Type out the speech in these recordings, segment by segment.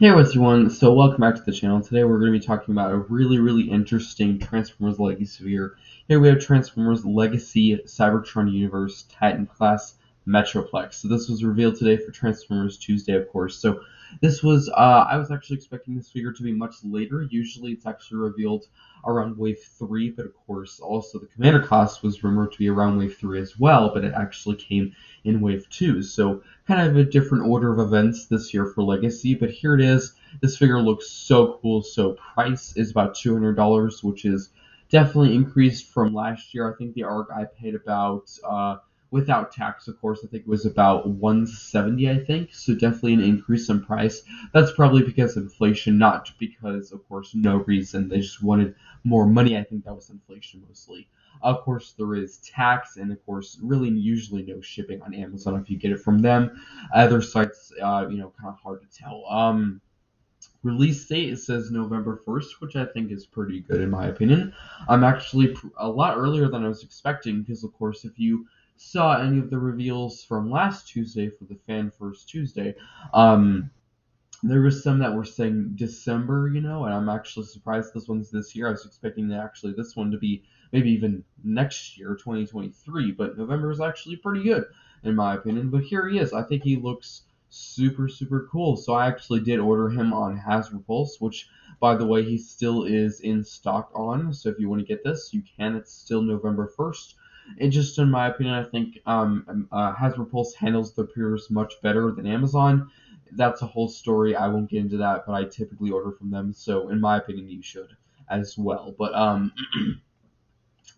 Hey everyone, so welcome back to the channel. Today we're going to be talking about a really interesting Transformers Legacy figure. Here we have Transformers Legacy Cybertron Universe Titan Class Metroplex. So this was revealed today for Transformers Tuesday, of course. So this was, I was actually expecting this figure to be much later. Usually it's actually revealed around Wave 3, but of course also the Commander class was rumored to be around Wave 3 as well, but it actually came in Wave 2. So kind of a different order of events this year for Legacy, but here it is. This figure looks so cool. So price is about $200, which is definitely increased from last year. I think the ARC I paid about, without tax, of course, I think it was about 170, I think. So definitely an increase in price. That's probably because of inflation, not because, of course, no reason. They just wanted more money. I think that was inflation mostly. Of course, there is tax, and of course, really usually no shipping on Amazon if you get it from them. Other sites, kind of hard to tell. Release date, it says November 1st, which I think is pretty good in my opinion. I'm actually a lot earlier than I was expecting because, of course, if you saw any of the reveals from last Tuesday for the Fan First Tuesday, um, there was some that were saying December, and I'm actually surprised this one's this year. I was expecting actually this one to be maybe even next year, 2023, but November is actually pretty good in my opinion. But here he is. I think he looks super cool. So I actually did order him on Hasbro which by the way he still is in stock on. So if you want to get this, you can. It's still November 1st. And just in my opinion, I think Hasbro Pulse handles the pre-orders much better than Amazon. That's a whole story. I won't get into that, but I typically order from them, so in my opinion, you should as well. But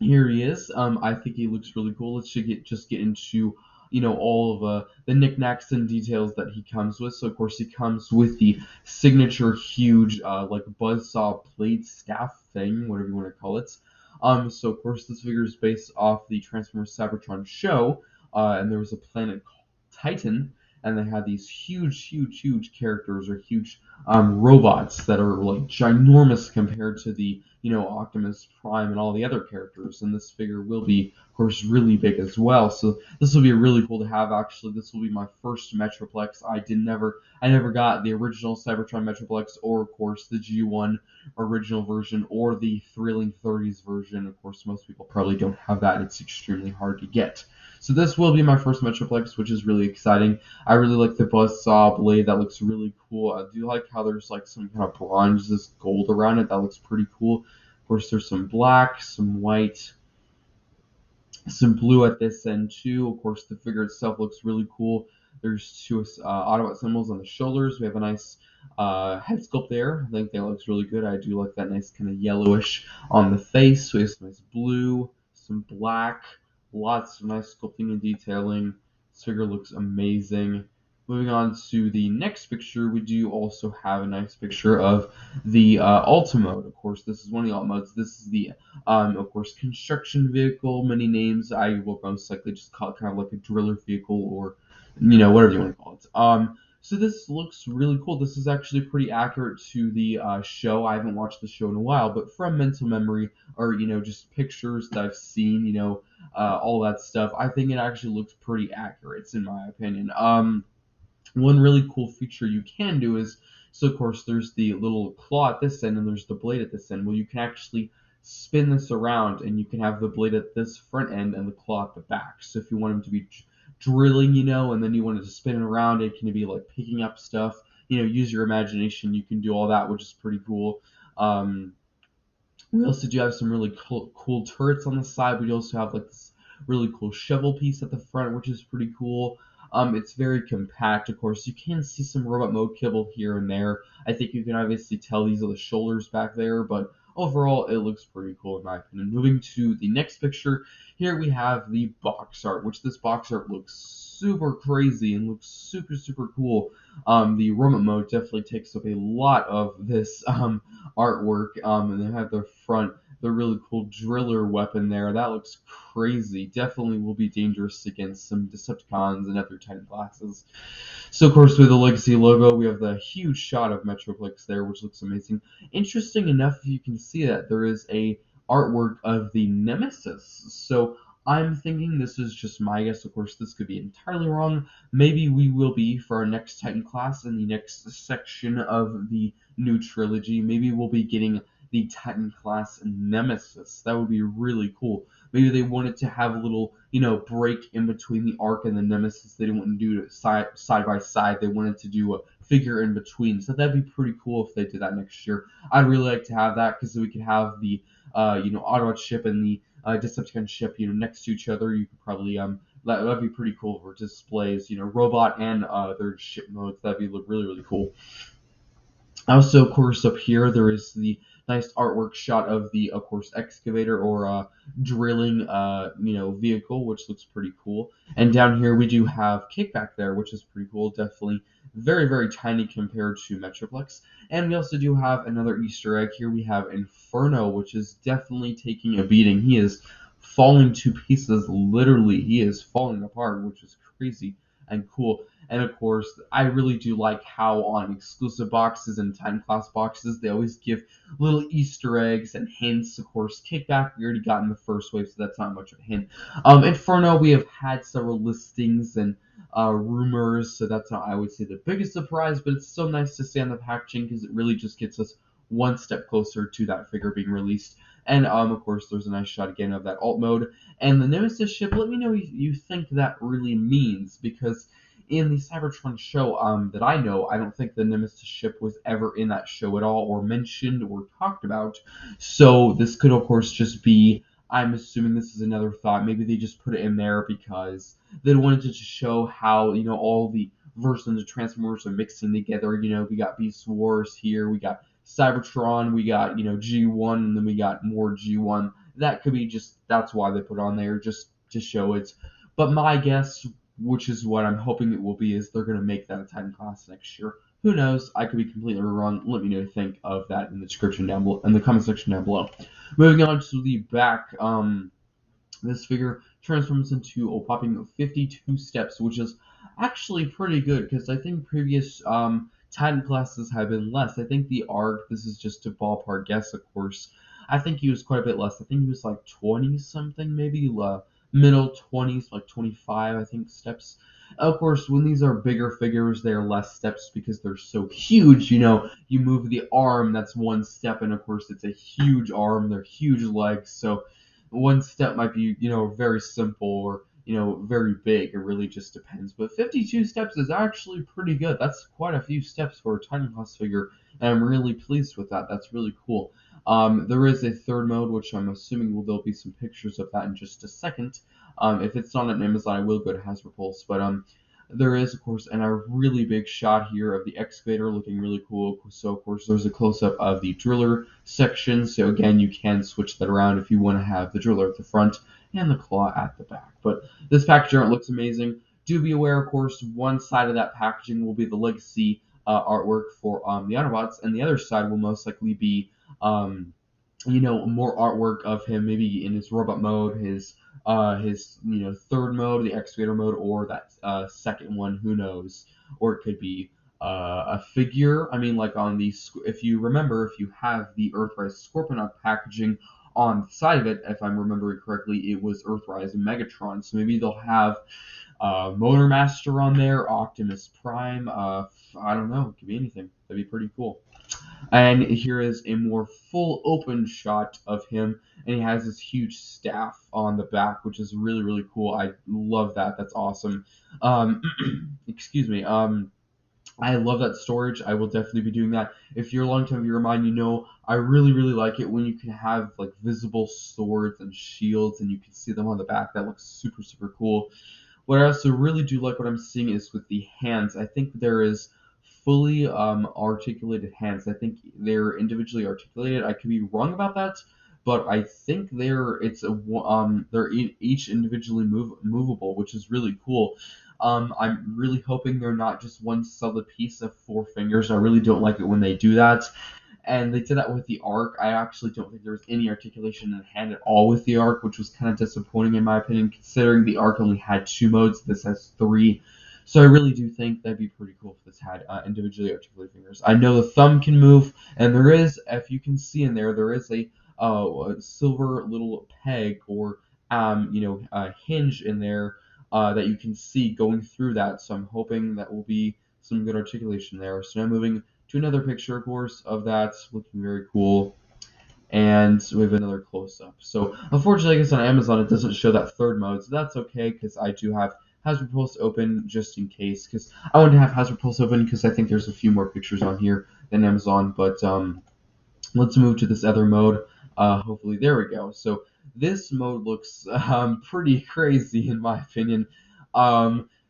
here he is. I think he looks really cool. Let's just get into all of the knickknacks and details that he comes with. So of course he comes with the signature huge like buzzsaw blade staff thing, whatever you want to call it. So of course this figure is based off the Transformers Cybertron show, and there was a planet called Titan, and they had these huge characters or huge robots that are like ginormous compared to the Optimus Prime and all the other characters. And this figure will be, of course, really big as well. So this will be really cool to have. Actually, this will be my first Metroplex. I never got the original Cybertron Metroplex, or of course the G1 original version, or the Thrilling 30s version. Of course, most people probably don't have that. It's extremely hard to get. So this will be my first Metroplex, which is really exciting. I really like the buzzsaw blade. That looks really cool. I do like how there's like some kind of bronze, this gold around it. That looks pretty cool. Of course, there's some black, some white, some blue at this end too. Of course, the figure itself looks really cool. There's two Autobot symbols on the shoulders. We have a nice head sculpt there. I think that looks really good. I do like that nice kind of yellowish on the face. We have some nice blue, some black, lots of nice sculpting and detailing. This figure looks amazing. Moving on to the next picture, we do also have a nice picture of the Alta mode. Of course, this is one of the alt modes. This is the of course, construction vehicle, many names. I will most likely just call it kind of like a driller vehicle, or whatever you want to call it. So this looks really cool. This is actually pretty accurate to the show. I haven't watched the show in a while, but from mental memory, or just pictures that I've seen, all that stuff, I think it actually looks pretty accurate in my opinion. One really cool feature you can do is, so of course there's the little claw at this end and there's the blade at this end. Well, you can actually spin this around and you can have the blade at this front end and the claw at the back. So if you want them to be drilling, and then you want it to spin it around, it can be like picking up stuff. Use your imagination. You can do all that, which is pretty cool. We also do have some really cool turrets on the side. We also have like this really cool shovel piece at the front, which is pretty cool. It's very compact, of course. You can see some robot mode kibble here and there. I think you can obviously tell these are the shoulders back there, but overall it looks pretty cool in my opinion. Moving to the next picture, here we have the box art, which this box art looks super crazy and looks super cool. The robot mode definitely takes up a lot of this artwork, and they have the really cool driller weapon there. That looks crazy. Definitely will be dangerous against some Decepticons and other Titan classes. So of course with the Legacy logo, we have the huge shot of Metroplex there, which looks amazing. Interesting enough, if you can see that there is a artwork of the Nemesis. So I'm thinking, this is just my guess, of course this could be entirely wrong, maybe we will be, for our next Titan class in the next section of the new trilogy, maybe we'll be getting the Titan class Nemesis. That would be really cool. Maybe they wanted to have a little, break in between the Arc and the Nemesis. They didn't want to do it side by side. They wanted to do a figure in between. So that'd be pretty cool if they did that next year. I'd really like to have that, because we could have the Autobot ship and the Decepticon ship, next to each other. You could probably that'd be pretty cool for displays, robot and their ship modes. That'd be really really cool. Also, of course, up here there is the nice artwork shot of the, of course, excavator or drilling, vehicle, which looks pretty cool. And down here we do have Kickback there, which is pretty cool. Definitely very, very tiny compared to Metroplex. And we also do have another Easter egg here. We have Inferno, which is definitely taking a beating. He is falling to pieces, literally. He is falling apart, which is crazy and cool. And of course, I really do like how on exclusive boxes and Titan class boxes, they always give little Easter eggs and hints. Of course, Kickback we already got in the first wave, so that's not much of a hint. Inferno, we have had several listings and rumors, so that's not, I would say, the biggest surprise, but it's so nice to see on the packaging, because it really just gets us one step closer to that figure being released. And of course, there's a nice shot again of that alt mode. And the Nemesis ship, let me know what you think that really means, because in the Cybertron show that I know, I don't think the Nemesis ship was ever in that show at all, or mentioned, or talked about. So this could, of course, just be, I'm assuming this is another thought, maybe they just put it in there because they wanted to just show how, all the versions of Transformers are mixing together. We got Beast Wars here, we got Cybertron, we got, G1, and then we got more G1. That could be just, that's why they put it on there, just to show it. But my guess, which is what I'm hoping it will be, is they're going to make that a Titan class next year. Who knows? I could be completely wrong. Let me know what you think of that in the description down below, in the comment section down below. Moving on to the back, this figure transforms into a popping 52 steps, which is actually pretty good, because I think previous Titan classes have been less. I think the Arc, this is just a ballpark guess, of course, I think he was quite a bit less. I think he was like 20 something, maybe middle 20s, like 25, I think, steps. Of course, when these are bigger figures, they are less steps because they're so huge. You move the arm, that's one step, and of course, it's a huge arm, they're huge legs, so one step might be, very simple, or, very big. It really just depends. But 52 steps is actually pretty good. That's quite a few steps for a Titan class figure, and I'm really pleased with that. That's really cool. There is a third mode, which I'm assuming there'll be some pictures of that in just a second. If it's not on Amazon, I will go to Hasbro Pulse. But there is, of course, and a really big shot here of the excavator looking really cool. So, of course, there's a close-up of the driller section. So, again, you can switch that around if you want to have the driller at the front and the claw at the back. But this packaging art looks amazing. Do be aware, of course, one side of that packaging will be the legacy artwork for the Autobots, and the other side will most likely be more artwork of him, maybe in his robot mode, his third mode, the excavator mode, or that second one, who knows? Or it could be a figure. I mean, like on the, if you remember, if you have the Earthrise Scorponok packaging on the side of it, if I'm remembering correctly, it was Earthrise and Megatron. So maybe they'll have Motor Master on there, Optimus Prime. I don't know. It could be anything. That'd be pretty cool. And here is a more full open shot of him, and he has this huge staff on the back, which is really, really cool. I love that. That's awesome. Excuse me. I love that storage. I will definitely be doing that. If you're a long-time viewer of mine, I really, really like it when you can have like visible swords and shields, and you can see them on the back. That looks super, super cool. What I also really do like what I'm seeing is with the hands. I think there is fully articulated hands. I think they're individually articulated. I could be wrong about that, but I think they're each individually movable, which is really cool. I'm really hoping they're not just one solid piece of four fingers. I really don't like it when they do that. And they did that with the Arc. I actually don't think there was any articulation in the hand at all with the Arc, which was kind of disappointing in my opinion, considering the Arc only had 2 modes. This has 3. So I really do think that'd be pretty cool if this had individually articulated fingers. I know the thumb can move, and there is, if you can see in there, there is a silver little peg or hinge in there that you can see going through that. So I'm hoping that will be some good articulation there. So now moving to another picture, of course, of that, looking very cool. And we have another close-up. So unfortunately, I guess on Amazon it doesn't show that third mode, so that's okay because I do have Hazard Pulse open just in case. Because I wanted to have Hazard Pulse open because I think there's a few more pictures on here than Amazon. But let's move to this other mode. Hopefully, there we go. So this mode looks pretty crazy in my opinion.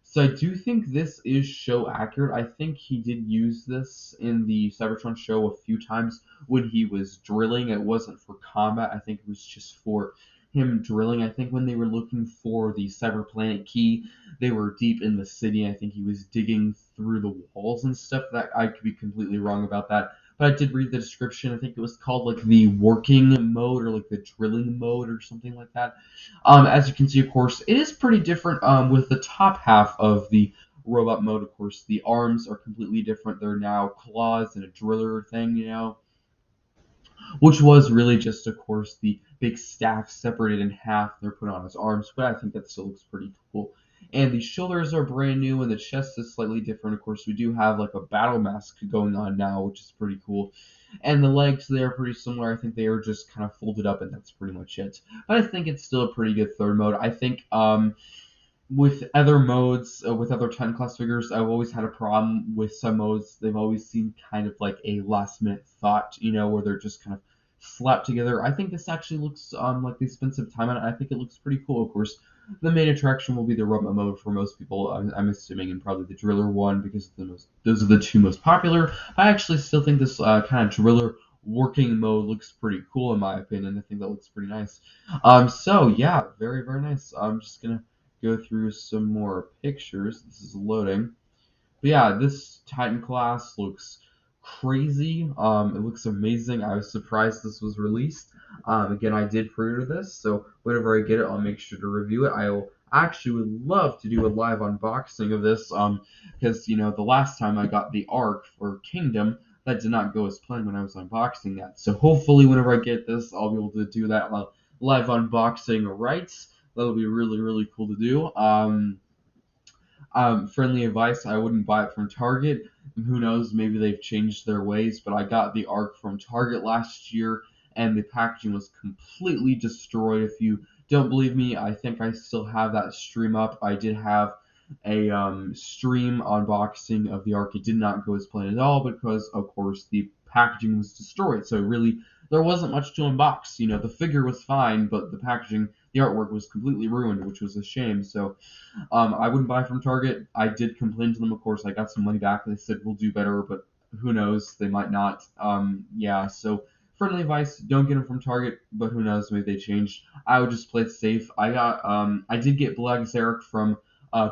So I do think this is show accurate. I think he did use this in the Cybertron show a few times when he was drilling. It wasn't for combat. I think it was just for him drilling. I think when they were looking for the Cyber Planet key, they were deep in the city. I think he was digging through the walls and stuff. That I could be completely wrong about that. But I did read the description. I think it was called like the working mode or like the drilling mode or something like that. As you can see, of course, it is pretty different with the top half of the robot mode. Of course, the arms are completely different. They're now claws and a driller thing, which was really just, of course, the big staff separated in half. They're put on his arms, but I think that still looks pretty cool. And the shoulders are brand new, and the chest is slightly different. Of course, we do have like a battle mask going on now, which is pretty cool. And the legs, they are pretty similar. I think they are just kind of folded up, and that's pretty much it. But I think it's still a pretty good third mode. I think with other modes, with other 10 class figures, I've always had a problem with some modes. They've always seemed kind of like a last minute thought, where they're just kind of slapped together. I think this actually looks like they spent some time on it. I think it looks pretty cool. Of course, the main attraction will be the robot mode for most people, I'm assuming, and probably the driller one because those are the two most popular. I actually still think this kind of driller working mode looks pretty cool in my opinion. I think that looks pretty nice. So yeah, very very nice. I'm just gonna go through some more pictures. This is loading. But yeah, this Titan class looks crazy. It looks amazing. I was surprised this was released. Again, I did pre-order this, so whenever I get it, I'll make sure to review it. I will actually would love to do a live unboxing of this, because the last time I got the Arc for Kingdom, that did not go as planned when I was unboxing that. So hopefully, whenever I get this, I'll be able to do that live unboxing. Right? That'll be really really cool to do. Friendly advice, I wouldn't buy it from Target. Who knows, maybe they've changed their ways, but I got the Arc from Target last year, and the packaging was completely destroyed. If you don't believe me, I think I still have that stream up. I did have a stream unboxing of the Arc. It did not go as planned at all because, of course, the packaging was destroyed. So really, there wasn't much to unbox. The figure was fine, but the packaging, the artwork was completely ruined, which was a shame. So I wouldn't buy from Target. I did complain to them, of course. I got some money back. They said we'll do better, but who knows? They might not. Yeah. So friendly advice: don't get them from Target, but who knows? Maybe they changed. I would just play it safe. I did get Black Zarek from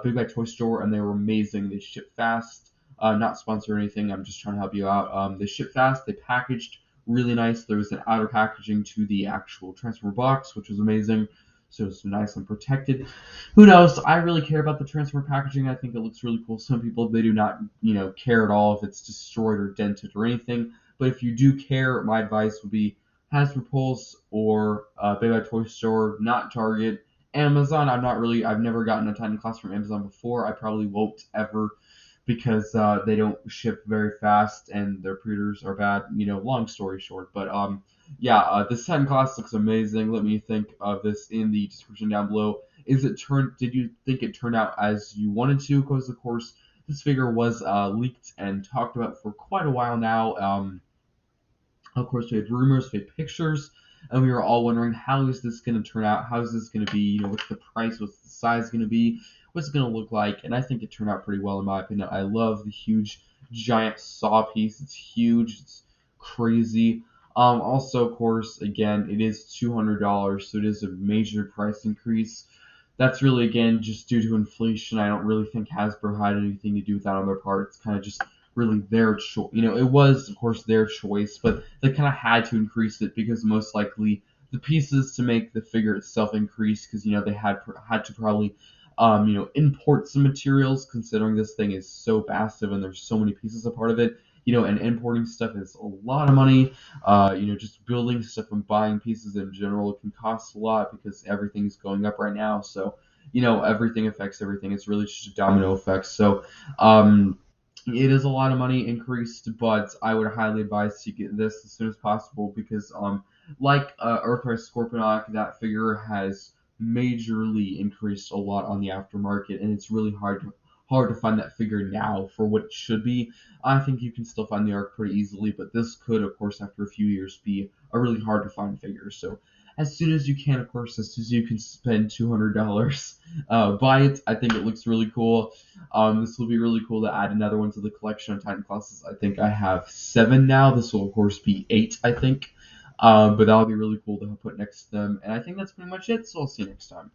Big Bad Toy Store, and they were amazing. They ship fast. Not sponsor or anything. I'm just trying to help you out. They ship fast. They packaged really nice. There was an outer packaging to the actual transfer box, which was amazing. So it's nice and protected. Who knows? I really care about the transfer packaging. I think it looks really cool. Some people, they do not, care at all if it's destroyed or dented or anything. But if you do care, my advice would be Hasbro Pulse or Big Bad Toy Store, not Target. Amazon, I've never gotten a Titan class from Amazon before. I probably won't ever because they don't ship very fast and their pre-orders are bad. Long story short. But yeah, this Titan class looks amazing. Let me think of this in the description down below. Did you think it turned out as you wanted to? Because of course this figure was leaked and talked about for quite a while now. Of course, we had rumors, we had pictures, and we were all wondering how is this going to turn out? How is this going to be? What's the price? What's the size going to be? What's it going to look like? And I think it turned out pretty well in my opinion. I love the huge, giant saw piece. It's huge. It's crazy. Also, of course, again, it is $200, so it is a major price increase. That's really, again, just due to inflation. I don't really think Hasbro had anything to do with that on their part. It's kind of just really their choice. It was, of course, their choice, but they kind of had to increase it because most likely the pieces to make the figure itself increase because, they had to probably, import some materials considering this thing is so massive and there's so many pieces a part of it. and importing stuff is a lot of money. Just building stuff and buying pieces in general can cost a lot because everything's going up right now. So, everything affects everything. It's really just a domino effect. So, it is a lot of money increased, but I would highly advise to get this as soon as possible because, like Earthrise Scorponok, that figure has majorly increased a lot on the aftermarket, and it's really hard to find that figure now for what it should be. I think you can still find the arc pretty easily, but this could, of course, after a few years, be a really hard to find figure. So as soon as you can, of course, as soon as you can spend $200, buy it. I think it looks really cool. This will be really cool to add another one to the collection of Titan classes. I think I have 7 now. This will, of course, be 8, I think. But that'll be really cool to put next to them. And I think that's pretty much it. So I'll see you next time.